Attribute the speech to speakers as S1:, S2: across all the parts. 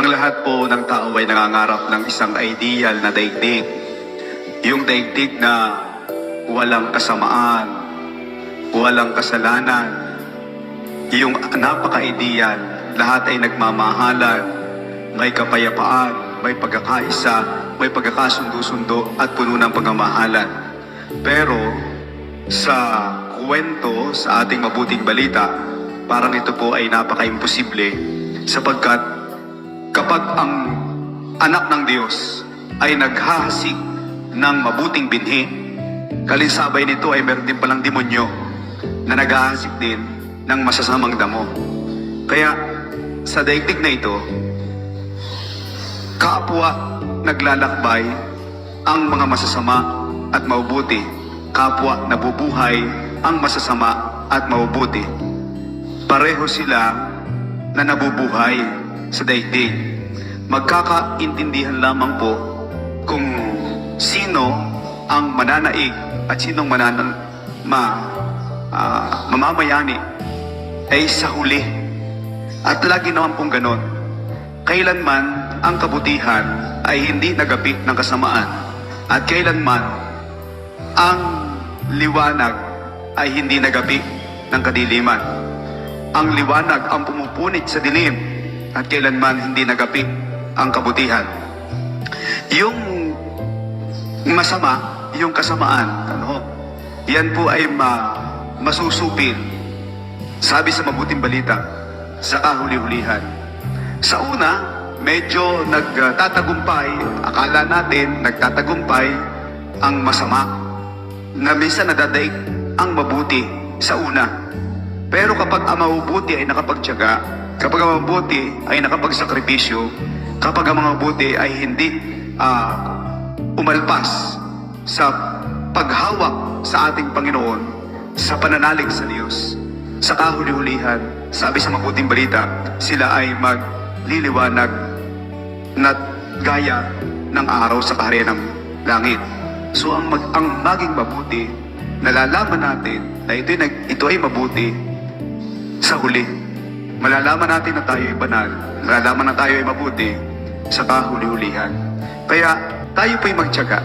S1: lahat po ng tao ay nangangarap ng isang ideal na daigdig. Yung daigdig na walang kasamaan, walang kasalanan. Yung napaka-ideal, lahat ay nagmamahalan, may kapayapaan, may pagkakaisa, may pagkakasundo-sundo at puno ng pagmamahalan. Pero sa kwento, sa ating mabuting balita, parang ito po ay napaka-imposible sapagkat kapag ang anak ng Diyos ay naghahasik ng mabuting binhi, kalinsabay nito ay meron din palang demonyo na naghahasik din ng masasamang damo. Kaya sa daigdig na ito, kapwa naglalakbay ang mga masasama at mabubuti, kapwa nabubuhay ang masasama at mabubuti. Pareho sila na nabubuhay sa daigdig. Magkakaintindihan lamang po kung sino ang mananaig at sinong mamamayani ay sa huli. At lagi naman pong ganon. Kailanman ang kabutihan ay hindi nagapit ng kasamaan at kailanman ang liwanag ay hindi nagapit ng kadiliman. Ang liwanag ang pumupunit sa dilim at kailanman hindi nagapit ang kabutihan. Yung masama, yung kasamaan, yan po ay masusupil. Sabi sa mabuting balita, sa kahuli-hulihan. Sa una, medyo nagtatagumpay, akala natin nagtatagumpay ang masama, na minsan nadadaig ang mabuti sa una. Pero kapag ang mabuti ay nakapagtiyaga, kapag ang mabuti ay nakapagsakripisyo, kapag ang mga mabuti ay hindi umalpas sa paghawak sa ating Panginoon, sa pananalig sa Diyos, sa kahuli-hulihan, sabi sa mabuting balita, sila ay magliliwanag na gaya ng araw sa kaharian ng langit. So ang maging mabuti, nalalaman natin na ito ay mabuti sa huli. Malalaman natin na tayo ay banal, malalaman na tayo ay mabuti sa kahuli-hulihan. Kaya tayo po'y magtiyaga.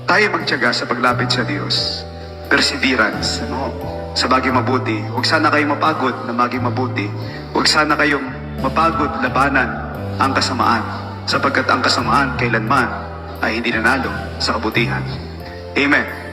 S1: Tayo magtiyaga sa paglapit sa Diyos. Perseverance, sa baging mabuti. Huwag sana kayong mapagod na maging mabuti. Huwag sana kayong mapagod labanan ang kasamaan, sapagkat ang kasamaan kailanman ay hindi nanalo sa kabutihan. Amen.